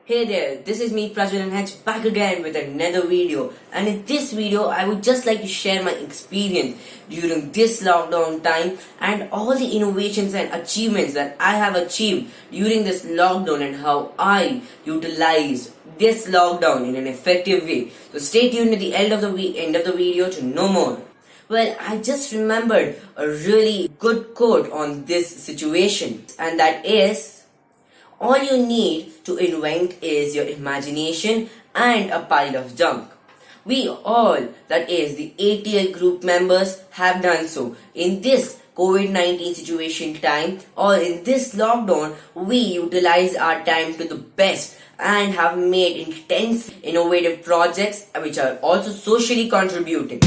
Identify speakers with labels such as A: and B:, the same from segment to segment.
A: Hey there, this is me Prajalan H back again with another video, and in this video I would just like to share my experience during this lockdown time and all the innovations and achievements that I have achieved during this lockdown and how I utilized this lockdown in an effective way. So stay tuned at the end of the video to know more. Well, I just remembered a really good quote on this situation, and that is, all you need to invent is your imagination and a pile of junk. We all, that is the ATL group members, have done so. In this COVID-19 situation time or in this lockdown, we utilize our time to the best and have made intense innovative projects which are also socially contributing.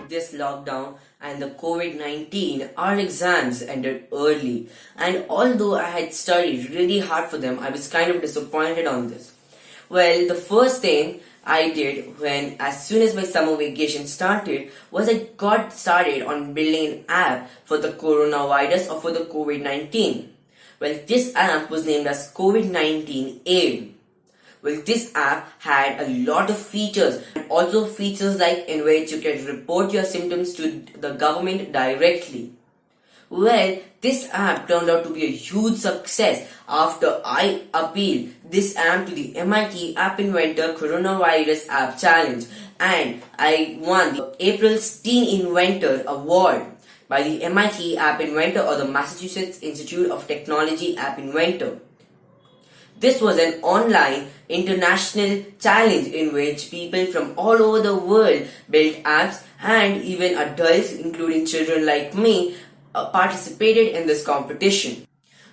A: This lockdown and the COVID-19, our exams ended early, and although I had studied really hard for them, I was kind of disappointed on this. Well, the first thing I did as soon as my summer vacation started was I got started on building an app for the coronavirus or for the COVID-19. Well, this app was named as COVID-19 Aid. Well, this app had a lot of features, and also features like in which you can report your symptoms to the government directly. Well, this app turned out to be a huge success after I appealed this app to the MIT App Inventor Coronavirus App Challenge, and I won the April's Teen Inventor Award by the MIT App Inventor or the Massachusetts Institute of Technology App Inventor. This was an online international challenge in which people from all over the world built apps, and even adults, including children like me, participated in this competition.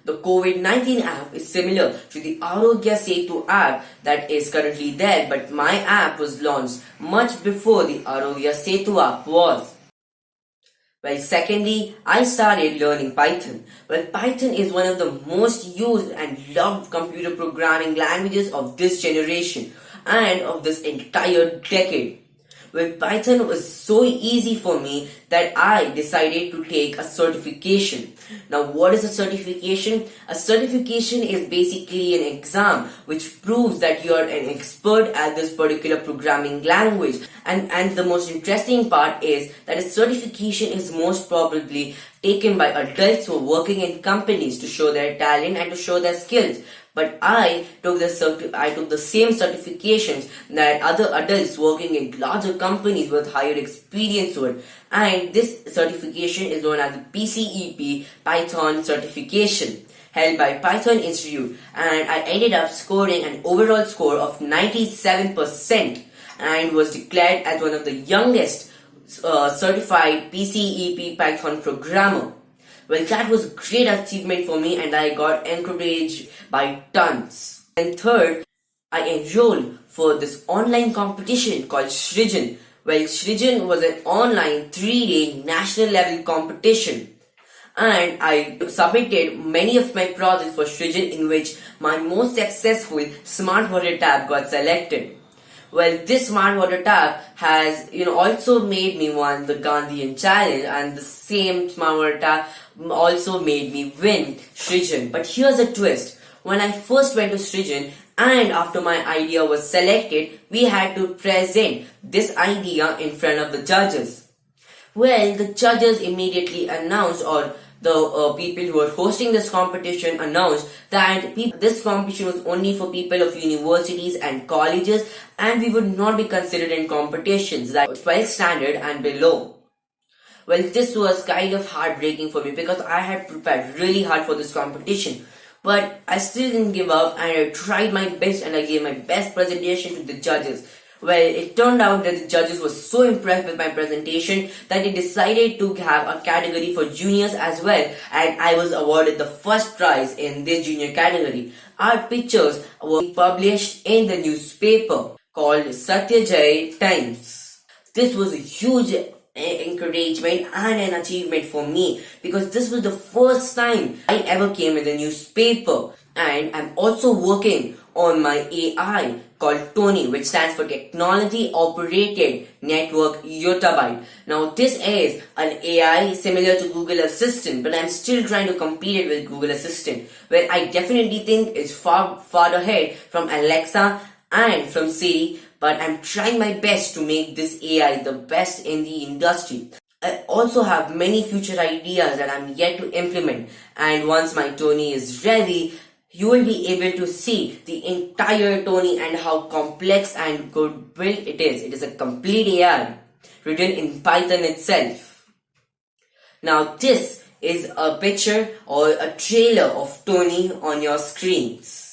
A: The COVID-19 app is similar to the Arogya Setu app that is currently there, but my app was launched much before the Arogya Setu app was. Well, secondly, I started learning Python. Well, Python is one of the most used and loved computer programming languages of this generation and of this entire decade. Well, Python was so easy for me that I decided to take a certification. Now, what is a certification? A certification is basically an exam which proves that you are an expert at this particular programming language. And the most interesting part is that a certification is most probably taken by adults who are working in companies to show their talent and to show their skills. But I took the same certifications that other adults working in larger companies with higher experience would. And this certification is known as the PCEP Python certification, held by Python Institute. And I ended up scoring an overall score of 97% and was declared as one of the youngest certified PCEP Python programmer. Well, that was a great achievement for me, and I got encouraged by tons. And third, I enrolled for this online competition called Srijan. Well, Srijan was an online 3-day national level competition, and I submitted many of my projects for Srijan, in which my most successful Smart Water tab got selected. Well, this Smart Water tab has also made me win the Gandhian Challenge, and the same Smart Water tab also made me win Srijan. But here's a twist. When I first went to Srijan and after my idea was selected, we had to present this idea in front of the judges. Well, the judges immediately announced, or the people who were hosting this competition announced, that this competition was only for people of universities and colleges, and we would not be considered in competitions that 12th standard and below. Well, this was kind of heartbreaking for me because I had prepared really hard for this competition. But I still didn't give up, and I tried my best, and I gave my best presentation to the judges. Well, it turned out that the judges were so impressed with my presentation that they decided to have a category for juniors as well, and I was awarded the first prize in this junior category. Our pictures were published in the newspaper called Satyajay Times. This was a huge encouragement and an achievement for me because this was the first time I ever came in the newspaper, and I'm also working on my AI called Tony, which stands for Technology Operated Network Yottabyte. Now this is an AI similar to Google Assistant, but I'm still trying to compete it with Google Assistant, where I definitely think is far ahead from Alexa and from Siri, but I'm trying my best to make this AI the best in the industry. I also have many future ideas that I'm yet to implement, and once my Tony is ready, you will be able to see the entire Tony and how complex and good built it is. It is a complete AI written in Python itself. Now this is a picture or a trailer of Tony on your screens.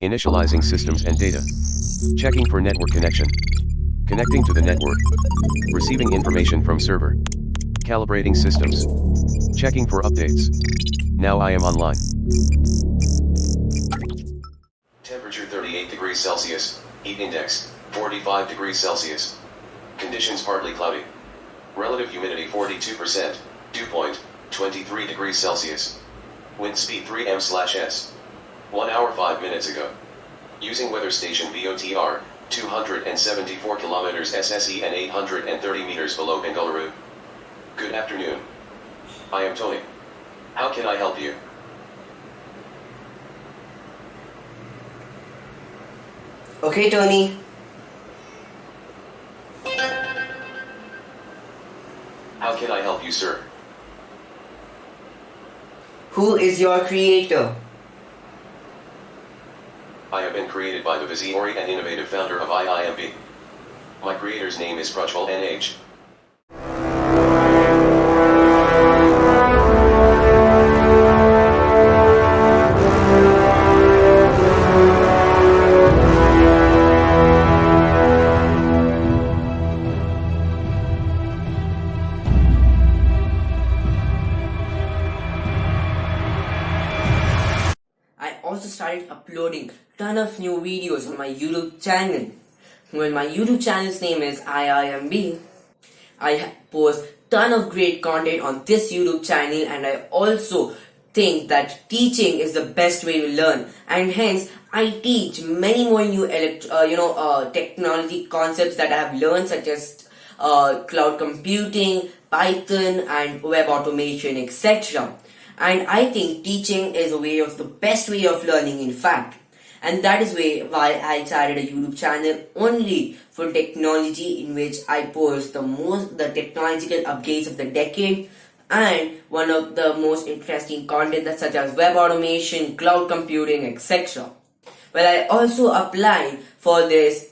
B: Initializing systems and data. Checking for network connection. Connecting to the network. Receiving information from server. Calibrating systems. Checking for updates. Now I am online. Temperature 38 degrees Celsius. Heat index 45 degrees Celsius. Conditions partly cloudy. Relative humidity 42%. Dew point 23 degrees Celsius. Wind speed 3 m/s. 1 hour 5 minutes ago. Using weather station VOTR, 274 kilometers SSE and 830 meters below Bengaluru. Good afternoon. I am Tony. How can I help you?
A: Okay, Tony.
B: How can I help you, sir?
A: Who is your creator?
B: I have been created by the visionary and innovative founder of IIMB. My creator's name is Prajwal NH.
A: I also started uploading ton of new videos on my YouTube channel. Well, my YouTube channel's name is IIMB. I post ton of great content on this YouTube channel, and I also think that teaching is the best way to learn, and hence I teach many more new technology concepts that I have learned, such as cloud computing, Python, and web automation, etc. And I think teaching is the best way of learning, in fact. And that is why I started a YouTube channel only for technology, in which I post the technological updates of the decade, and one of the most interesting content that's such as web automation, cloud computing, etc. Well, I also applied for this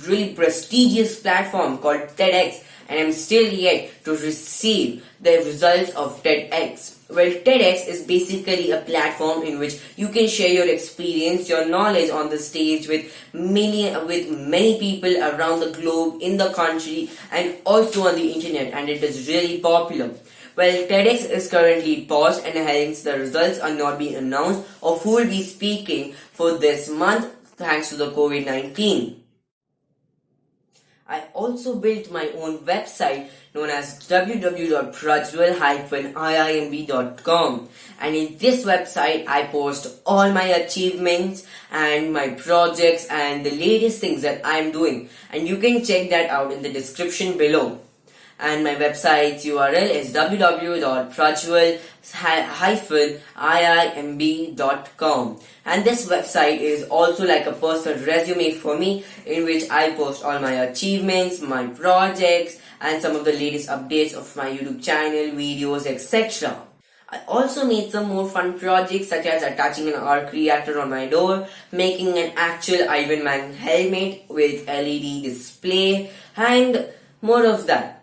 A: really prestigious platform called TEDx, and I'm still yet to receive the results of TEDx. Well, TEDx is basically a platform in which you can share your experience, your knowledge on the stage with many people around the globe, in the country, and also on the internet, and it is really popular. Well, TEDx is currently paused, and hence the results are not being announced of who will be speaking for this month thanks to the COVID-19. I also built my own website known as www.prajwal-iimb.com, and in this website I post all my achievements and my projects and the latest things that I am doing, and you can check that out in the description below. And my website's URL is www.prajwal-iimb.com, and this website is also like a personal resume for me, in which I post all my achievements, my projects, and some of the latest updates of my YouTube channel, videos, etc. I also made some more fun projects such as attaching an arc reactor on my door, making an actual Iron Man helmet with LED display, and more of that.